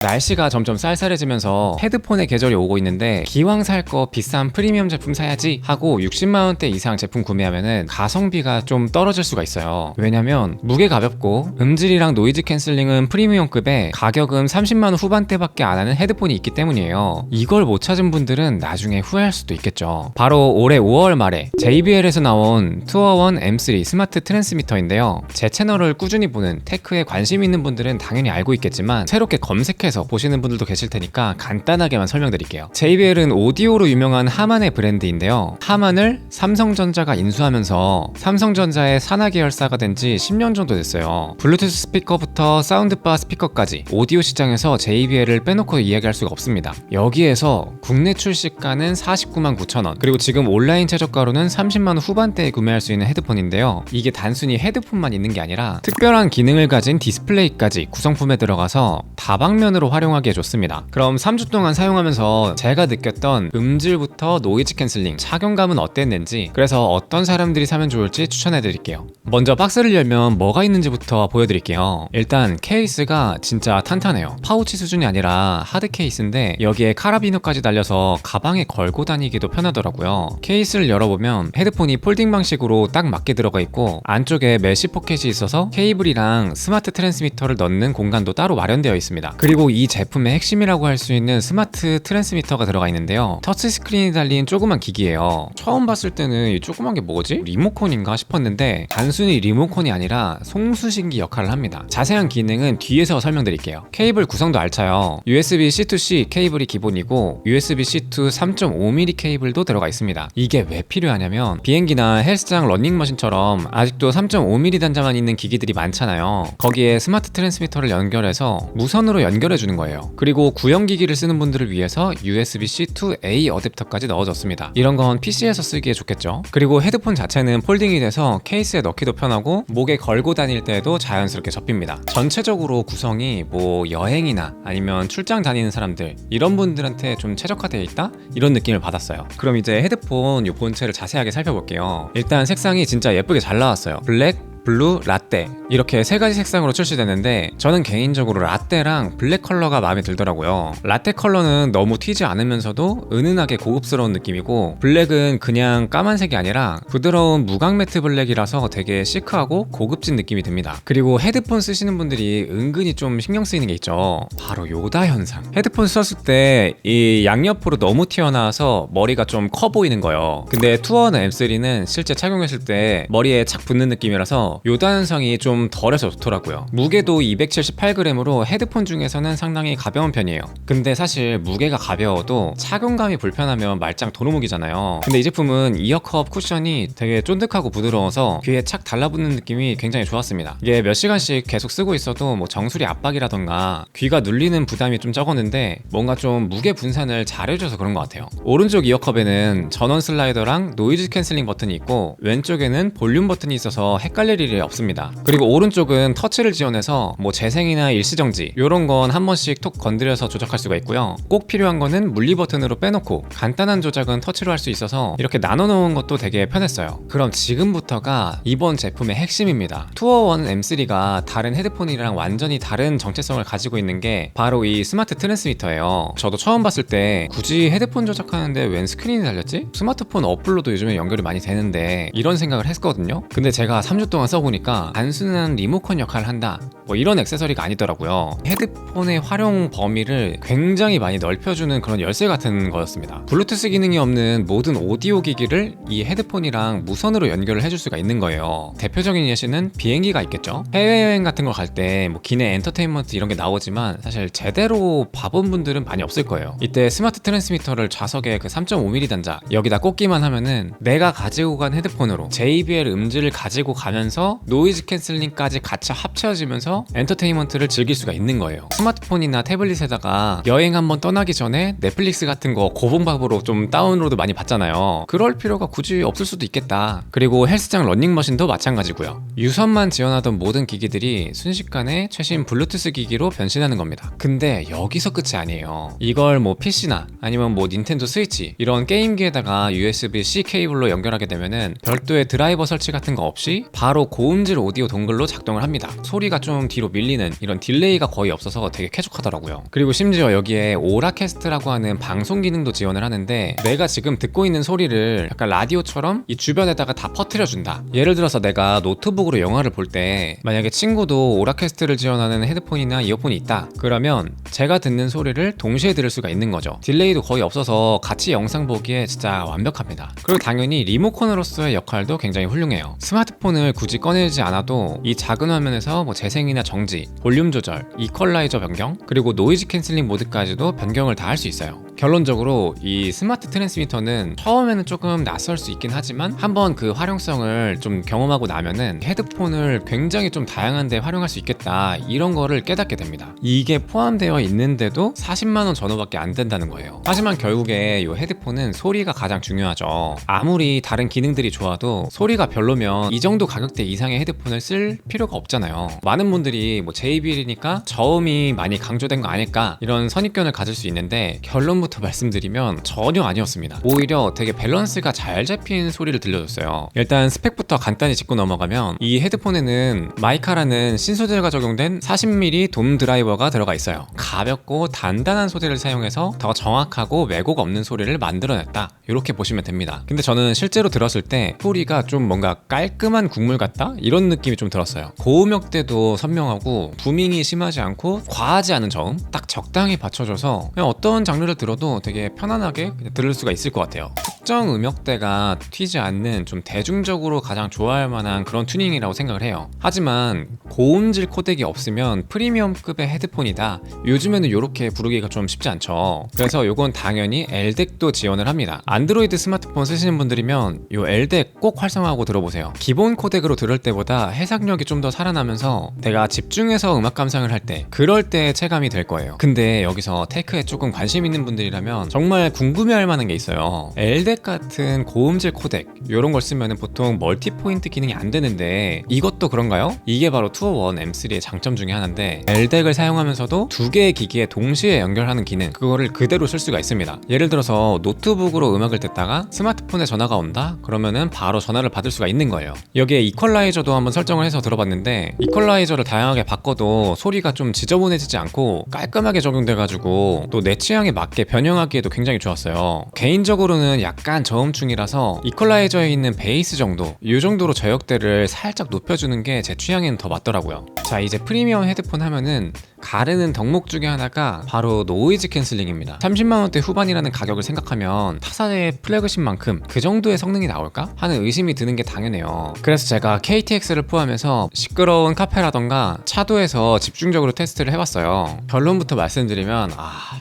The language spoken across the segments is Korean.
날씨가 점점 쌀쌀해지면서 헤드폰의 계절이 오고 있는데 기왕 살 거 비싼 프리미엄 제품 사야지 하고 60만원대 이상 제품 구매하면은 가성비가 좀 떨어질 수가 있어요. 왜냐면 무게 가볍고 음질이랑 노이즈 캔슬링은 프리미엄급에 가격은 30만원 후반대밖에 안 하는 헤드폰이 있기 때문이에요. 이걸 못 찾은 분들은 나중에 후회할 수도 있겠죠. 바로 올해 5월 말에 JBL에서 나온 투어원 M3 스마트 트랜스미터인데요. 제 채널을 꾸준히 보는 테크에 관심 있는 분들은 당연히 알고 있겠지만 새롭게 검색해서 보시는 분들도 계실 테니까 간단하게만 설명드릴게요. JBL은 오디오로 유명한 하만의 브랜드인데요. 하만을 삼성전자가 인수하면서 삼성전자의 산하 계열사가 된 지 10년 정도 됐어요. 블루투스 스피커부터 사운드바 스피커까지 오디오 시장에서 JBL을 빼놓고 이야기할 수가 없습니다. 여기에서 국내 출시가는 49만 9천원, 그리고 지금 온라인 최저가로는 30만원 후반대에 구매할 수 있는 헤드폰인데요. 이게 단순히 헤드폰만 있는 게 아니라 특별한 기능을 가진 디스플레이까지 구성품에 들어가서 다방면으로 활용하기에 좋습니다. 그럼 3주 동안 사용하면서 제가 느꼈던 음질부터 노이즈 캔슬링, 착용감은 어땠는지, 그래서 어떤 사람들이 사면 좋을지 추천해드릴게요. 먼저 박스를 열면 뭐가 있는지부터 보여드릴게요. 일단 케이스가 진짜 탄탄해요. 파우치 수준이 아니라 하드 케이스인데 여기에 카라비너까지 달려서 가방에 걸고 다니기도 편하더라고요. 케이스를 열어보면 헤드폰이 폴딩 방식으로 딱 맞게 들어가 있고 안쪽에 메쉬 포켓이 있어서 케이블이랑 스마트 트랜스미터를 넣는 공간도 따로 마련되어 있습니다. 그리고 이 제품의 핵심이라고 할 수 있는 스마트 트랜스미터가 들어가 있는데요. 터치 스크린이 달린 조그만 기기예요. 처음 봤을 때는 이 조그만 게 뭐지? 리모컨인가 싶었는데 단순히 리모컨이 아니라 송수신기 역할을 합니다. 자세한 기능은 뒤에서 설명드릴게요. 케이블 구성도 알차요. USB-C to C 케이블이 기본이고 USB-C to 3.5mm 케이블도 들어가 있습니다. 이게 왜 필요하냐면 비행기나 헬스장 러닝머신처럼 아직도 3.5mm 단자만 있는 기기들이 많잖아요. 거기에 스마트 트랜스미터를 연결해서 무선으로 연결해 주는 거예요. 그리고 구형 기기를 쓰는 분들을 위해서 USB-C to A 어댑터까지 넣어줬습니다. 이런 건 PC에서 쓰기에 좋겠죠. 그리고 헤드폰 자체는 폴딩이 돼서 케이스에 넣기도 편하고 목에 걸고 다닐 때에도 자연스럽게 접힙니다. 전체적으로 구성이 뭐 여행이나 아니면 출장 다니는 사람들 이런 분들한테 좀 최적화되어 있다? 이런 느낌을 받았어요. 그럼 이제 헤드폰 이 본체를 자세하게 살펴볼게요. 일단 색상이 진짜 예쁘게 잘 나왔어요. 블랙, 블루, 라떼 이렇게 세 가지 색상으로 출시되는데 저는 개인적으로 라떼랑 블랙 컬러가 마음에 들더라고요. 라떼 컬러는 너무 튀지 않으면서도 은은하게 고급스러운 느낌이고 블랙은 그냥 까만색이 아니라 부드러운 무광 매트 블랙이라서 되게 시크하고 고급진 느낌이 듭니다. 그리고 헤드폰 쓰시는 분들이 은근히 좀 신경 쓰이는 게 있죠. 바로 요다 현상. 헤드폰 썼을 때 이 양옆으로 너무 튀어나와서 머리가 좀 커 보이는 거예요. 근데 투어원 M3는 실제 착용했을 때 머리에 착 붙는 느낌이라서 요다 현상이 좀 덜해서 좋더라고요. 무게도 278g으로 헤드폰 중에서는 상당히 가벼운 편이에요. 근데 사실 무게가 가벼워도 착용감이 불편하면 말짱 도루묵이잖아요. 근데 이 제품은 이어컵 쿠션이 되게 쫀득하고 부드러워서 귀에 착 달라붙는 느낌이 굉장히 좋았습니다. 이게 몇 시간씩 계속 쓰고 있어도 뭐 정수리 압박이라던가 귀가 눌리는 부담이 좀 적었는데 뭔가 좀 무게 분산을 잘해줘서 그런 것 같아요. 오른쪽 이어컵에는 전원 슬라이더랑 노이즈 캔슬링 버튼이 있고 왼쪽에는 볼륨 버튼이 있어서 헷갈릴 일이 없습니다. 그리고 오른쪽은 터치를 지원해서 뭐 재생이나 일시정지 이런 건 한 번씩 톡 건드려서 조작할 수가 있고요. 꼭 필요한 거는 물리 버튼으로 빼놓고 간단한 조작은 터치로 할 수 있어서 이렇게 나눠 놓은 것도 되게 편했어요. 그럼 지금부터가 이번 제품의 핵심입니다. 투어원 M3가 다른 헤드폰이랑 완전히 다른 정체성을 가지고 있는 게 바로 이 스마트 트랜스미터예요. 저도 처음 봤을 때 굳이 헤드폰 조작하는데 웬 스크린이 달렸지? 스마트폰 어플로도 요즘에 연결이 많이 되는데 이런 생각을 했거든요. 근데 제가 3주 동안 써보니까 단순한 리모컨 역할을 한다 뭐 이런 액세서리가 아니더라고요. 헤드폰의 활용 범위를 굉장히 많이 넓혀주는 그런 열쇠 같은 거였습니다. 블루투스 기능이 없는 모든 오디오 기기를 이 헤드폰이랑 무선으로 연결을 해줄 수가 있는 거예요. 대표적인 예시는 비행기가 있겠죠. 해외여행 같은 거 갈 때 뭐 기내 엔터테인먼트 이런 게 나오지만 사실 제대로 봐본 분들은 많이 없을 거예요. 이때 스마트 트랜스미터를 좌석에 그 3.5mm 단자 여기다 꽂기만 하면은 내가 가지고 간 헤드폰으로 JBL 음질을 가지고 가면서 노이즈 캔슬링까지 같이 합쳐지면서 엔터테인먼트를 즐길 수가 있는 거예요. 스마트폰이나 태블릿에다가 여행 한번 떠나기 전에 넷플릭스 같은 거 고봉밥으로 좀 다운로드 많이 받잖아요. 그럴 필요가 굳이 없을 수도 있겠다. 그리고 헬스장 러닝머신도 마찬가지고요. 유선만 지원하던 모든 기기들이 순식간에 최신 블루투스 기기로 변신하는 겁니다. 근데 여기서 끝이 아니에요. 이걸 뭐 PC나 아니면 뭐 닌텐도 스위치 이런 게임기에다가 USB-C 케이블로 연결하게 되면은 별도의 드라이버 설치 같은 거 없이 바로 고음질 오디오 동글로 작동을 합니다. 소리가 좀 뒤로 밀리는 이런 딜레이가 거의 없어서 되게 쾌적하더라고요. 그리고 심지어 여기에 오라캐스트라고 하는 방송 기능도 지원을 하는데 내가 지금 듣고 있는 소리를 약간 라디오처럼 이 주변에다가 다 퍼뜨려준다. 예를 들어서 내가 노트북으로 영화를 볼 때 만약에 친구도 오라캐스트를 지원하는 헤드폰이나 이어폰이 있다 그러면 제가 듣는 소리를 동시에 들을 수가 있는 거죠. 딜레이도 거의 없어서 같이 영상 보기에 진짜 완벽합니다. 그리고 당연히 리모컨으로서의 역할도 굉장히 훌륭해요. 스마트폰을 굳이 꺼내지 않아도 이 작은 화면에서 뭐 재생이나 정지, 볼륨 조절, 이퀄라이저 변경, 그리고 노이즈 캔슬링 모드까지도 변경을 다 할 수 있어요. 결론적으로 이 스마트 트랜스미터는 처음에는 조금 낯설 수 있긴 하지만 한번 그 활용성을 좀 경험하고 나면은 헤드폰을 굉장히 좀 다양한 데 활용할 수 있겠다, 이런 거를 깨닫게 됩니다. 이게 포함되어 있는데도 40만원 전후밖에 안 된다는 거예요. 하지만 결국에 이 헤드폰은 소리가 가장 중요하죠. 아무리 다른 기능들이 좋아도 소리가 별로면 이 정도 가격대 이상의 헤드폰을 쓸 필요가 없잖아요. 많은 분들이 뭐 JBL이니까 저음이 많이 강조된 거 아닐까 이런 선입견을 가질 수 있는데 결론부터 말씀드리면 전혀 아니었습니다. 오히려 되게 밸런스가 잘 잡힌 소리를 들려줬어요. 일단 스펙부터 간단히 짚고 넘어가면 이 헤드폰에는 마이카라는 신소재가 적용된 40mm 돔 드라이버가 들어가 있어요. 가볍고 단단한 소재를 사용해서 더 정확하고 왜곡 없는 소리를 만들어냈다, 이렇게 보시면 됩니다. 근데 저는 실제로 들었을 때 소리가 좀 뭔가 깔끔한 국물 같다? 이런 느낌이 좀 들었어요. 고음역대도 선명하고 부밍이 심하지 않고 과하지 않은 저음, 딱 적당히 받쳐줘서 그냥 어떤 장르를 들어도 되게 편안하게 그냥 들을 수가 있을 것 같아요. 특정 음역대가 튀지 않는 좀 대중적으로 가장 좋아할 만한 그런 튜닝이라고 생각을 해요. 하지만 고음질 코덱이 없으면 프리미엄급의 헤드폰이다, 요즘에는 이렇게 부르기가 좀 쉽지 않죠. 그래서 요건 당연히 LDEC도 지원을 합니다. 안드로이드 스마트폰 쓰시는 분들이면 요 LDEC 꼭 활성화하고 들어보세요. 기본 코덱으로 들을 때보다 해상력이 좀 더 살아나면서 내가 집중해서 음악 감상을 할 때 그럴 때 체감이 될 거예요. 근데 여기서 테크에 조금 관심 있는 분들이라면 정말 궁금해할 만한 게 있어요. LDEC 같은 고음질 코덱 이런 걸 쓰면 보통 멀티 포인트 기능이 안 되는데 이것도 그런가요? 이게 바로 투어 1 M3의 장점 중에 하나인데 LDEC을 사용하면서도 두 개의 기기에 동시에 연결하는 기능, 그거를 그대로 쓸 수가 있습니다. 예를 들어서 노트북으로 음악을 듣다가 스마트폰에 전화가 온다? 그러면은 바로 전화를 받을 수가 있는 거예요. 여기에 이퀄라이저도 한번 설정을 해서 들어봤는데 이퀄라이저를 다양하게 바꿔도 소리가 좀 지저분해지지 않고 깔끔하게 적용돼가지고 또 내 취향에 맞게 변형하기에도 굉장히 좋았어요. 개인적으로는 약간 저음충이라서 이퀄라이저에 있는 베이스 정도, 이 정도로 저역대를 살짝 높여주는 게 제 취향에는 더 맞더라고요. 자, 이제 프리미엄 헤드폰 하면은 가르는 덕목 중에 하나가 바로 노이즈 캔슬링입니다. 30만원대 후반이라는 가격을 생각하면 타사의 플래그십만큼 그 정도의 성능이 나올까? 하는 의심이 드는 게 당연해요. 그래서 제가 KTX를 포함해서 시끄러운 카페라던가 차도에서 집중적으로 테스트를 해봤어요. 결론부터 말씀드리면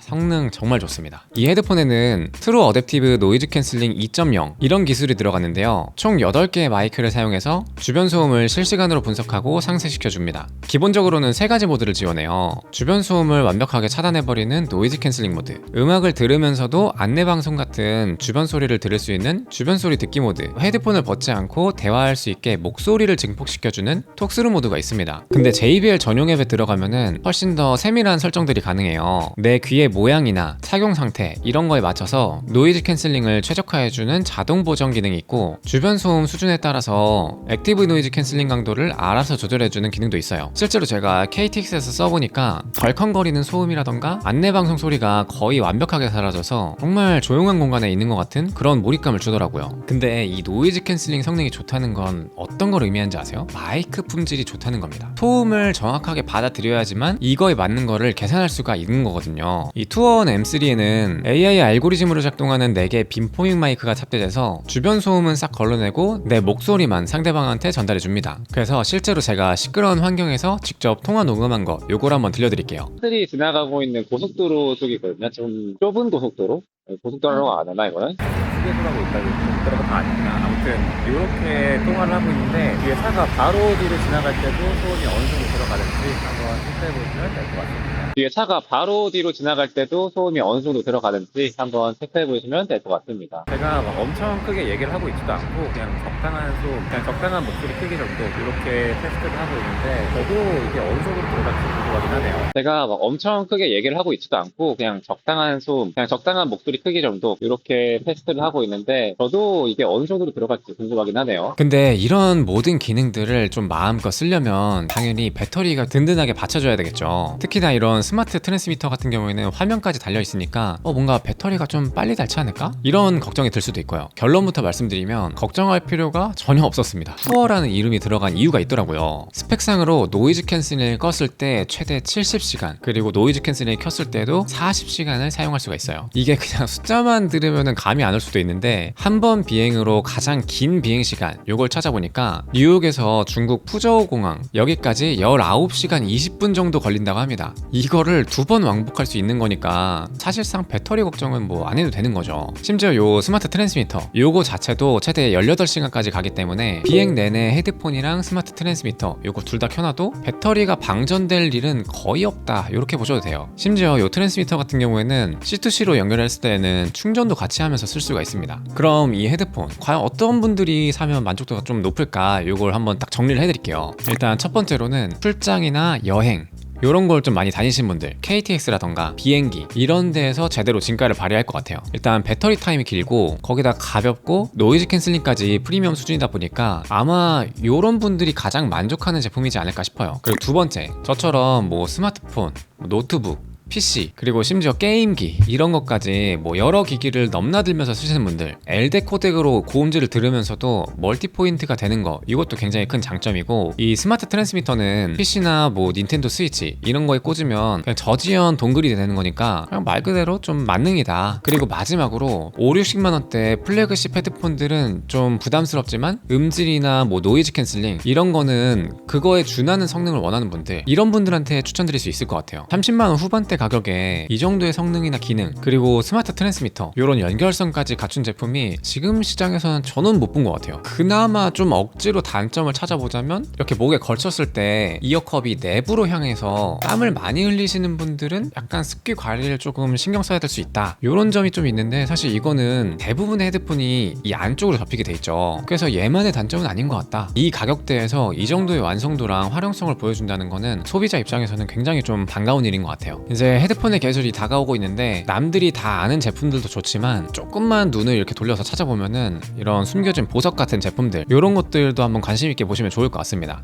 성능 정말 좋습니다. 이 헤드폰에는 트루 어댑티브 노이즈 캔슬링 2.0 이런 기술이 들어갔는데요. 총 8개의 마이크를 사용해서 주변 소음을 실시간으로 분석하고 상쇄시켜줍니다. 기본적으로는 3가지 모드를 지원해요. 주변 소음을 완벽하게 차단해버리는 노이즈 캔슬링 모드, 음악을 들으면서도 안내방송 같은 주변 소리를 들을 수 있는 주변 소리 듣기 모드, 헤드폰을 벗지 않고 대화할 수 있게 목소리를 증폭시켜주는 톡스루 모드가 있습니다. 근데 JBL 전용 앱에 들어가면은 훨씬 더 세밀한 설정들이 가능해요. 내 귀의 모양이나 착용 상태 이런 거에 맞춰서 노이즈 캔슬링을 최적화해주는 자동 보정 기능이 있고, 주변 소음 수준에 따라서 액티브 노이즈 캔슬링 강도를 알아서 조절해주는 기능도 있어요. 실제로 제가 KTX에서 써보니까 덜컹거리는 소음이라던가 안내방송 소리가 거의 완벽하게 사라져서 정말 조용한 공간에 있는 것 같은 그런 몰입감을 주더라고요. 근데 이 노이즈 캔슬링 성능이 좋다는 건 어떤 걸 의미하는지 아세요? 마이크 품질이 좋다는 겁니다. 소음을 정확하게 받아들여야지만 이거에 맞는 거를 계산할 수가 있는 거거든요. 이 투어 1 M3에는 AI 알고리즘으로 작동하는 4개의 빔포밍 마이크가 탑재돼서 주변 소음은 싹 걸러내고 내 목소리만 상대방한테 전달해줍니다. 그래서 실제로 제가 시끄러운 환경에서 직접 통화 녹음한 거 요걸 한번 들려드릴게요. 차들이 지나가고 있는 고속도로 쪽이거든요. 좀 좁은 고속도로? 고속도로라고 안 하나 이거는? 휴게소라고 있다고 고속도로가 다 아니구나. 아무튼 이렇게 통화를 하고 있는데 뒤에 차가 바로 뒤를 지나갈 때도 소음이 어느 정도 들어가는지 한번 체크해 보시면 될 것 같습니다. 뒤에 차가 바로 뒤로 지나갈 때도 소음이 어느 정도 들어가는지 한번 체크해 보시면 될 것 같습니다. 제가 막 엄청 크게 얘기를 하고 있지도 않고 그냥 적당한 소음, 그냥 적당한 목소리 크기 정도 이렇게 테스트를 하고 있는데 저도 이게 어느 정도 들어갈지 궁금하긴 하네요. 제가 막 엄청 크게 얘기를 하고 있지도 않고 그냥 적당한 소음, 그냥 적당한 목소리 크기 정도 이렇게 테스트를 하고 있는데 저도 이게 어느 정도로 들어갈지 궁금하긴 하네요. 근데 이런 모든 기능들을 좀 마음껏 쓰려면 당연히 배터리가 든든하게 받쳐줘야 되겠죠. 특히나 이런 스마트 트랜스미터 같은 경우에는 화면까지 달려 있으니까 뭔가 배터리가 좀 빨리 닳지 않을까? 이런 걱정이 들 수도 있고요. 결론부터 말씀드리면 걱정할 필요가 전혀 없었습니다. 푸어라는 이름이 들어간 이유가 있더라고요. 스펙상으로 노이즈 캔슬링을 껐을 때 최대 70시간, 그리고 노이즈 캔슬링을 켰을 때도 40시간을 사용할 수가 있어요. 이게 그냥 숫자만 들으면 감이 안 올 수도 있는데 한 번 비행으로 가장 긴 비행 시간 요걸 찾아보니까 뉴욕에서 중국 푸저우 공항 여기까지 19시간 20분 정도 걸린다고 합니다. 이거를 두 번 왕복할 수 있는 거니까 사실상 배터리 걱정은 뭐 안 해도 되는 거죠. 심지어 요 스마트 트랜스미터 요거 자체도 최대 18시간까지 가기 때문에 비행 내내 헤드폰이랑 스마트 트랜스미터 요거 둘 다 켜놔도 배터리가 방전될 일은 거의 없다 이렇게 보셔도 돼요. 심지어 요 트랜스미터 같은 경우에는 C2C로 연결했을 때는 충전도 같이 하면서 쓸 수가 있습니다. 그럼 이 헤드폰 과연 어떤 분들이 사면 만족도가 좀 높을까 요걸 한번 딱 정리를 해드릴게요. 일단 첫 번째로는 출장이나 여행 요런 걸 좀 많이 다니신 분들, KTX라던가 비행기 이런 데에서 제대로 진가를 발휘할 것 같아요. 일단 배터리 타임이 길고 거기다 가볍고 노이즈 캔슬링까지 프리미엄 수준이다 보니까 아마 요런 분들이 가장 만족하는 제품이지 않을까 싶어요. 그리고 두 번째, 저처럼 뭐 스마트폰, 노트북, PC, 그리고 심지어 게임기 이런 것까지 뭐 여러 기기를 넘나들면서 쓰시는 분들, LDAC 코덱으로 고음질을 들으면서도 멀티포인트가 되는 거 이것도 굉장히 큰 장점이고, 이 스마트 트랜스미터는 PC나 뭐 닌텐도 스위치 이런 거에 꽂으면 그냥 저지연 동글이 되는 거니까 그냥 말 그대로 좀 만능이다. 그리고 마지막으로 5, 60만 원대 플래그십 헤드폰들은 좀 부담스럽지만 음질이나 뭐 노이즈 캔슬링 이런 거는 그거에 준하는 성능을 원하는 분들, 이런 분들한테 추천드릴 수 있을 것 같아요. 30만 원 후반대 가격에 이 정도의 성능이나 기능 그리고 스마트 트랜스미터 이런 연결성까지 갖춘 제품이 지금 시장에서는 저는 못 본 것 같아요. 그나마 좀 억지로 단점을 찾아보자면 이렇게 목에 걸쳤을 때 이어컵이 내부로 향해서 땀을 많이 흘리시는 분들은 약간 습기 관리를 조금 신경 써야 될 수 있다 이런 점이 좀 있는데, 사실 이거는 대부분의 헤드폰이 이 안쪽으로 접히게 돼 있죠. 그래서 얘만의 단점은 아닌 것 같다. 이 가격대에서 이 정도의 완성도랑 활용성을 보여준다는 거는 소비자 입장에서는 굉장히 좀 반가운 일인 것 같아요. 이제 헤드폰의 계절이 다가오고 있는데 남들이 다 아는 제품들도 좋지만 조금만 눈을 이렇게 돌려서 찾아보면은 이런 숨겨진 보석 같은 제품들 이런 것들도 한번 관심 있게 보시면 좋을 것 같습니다.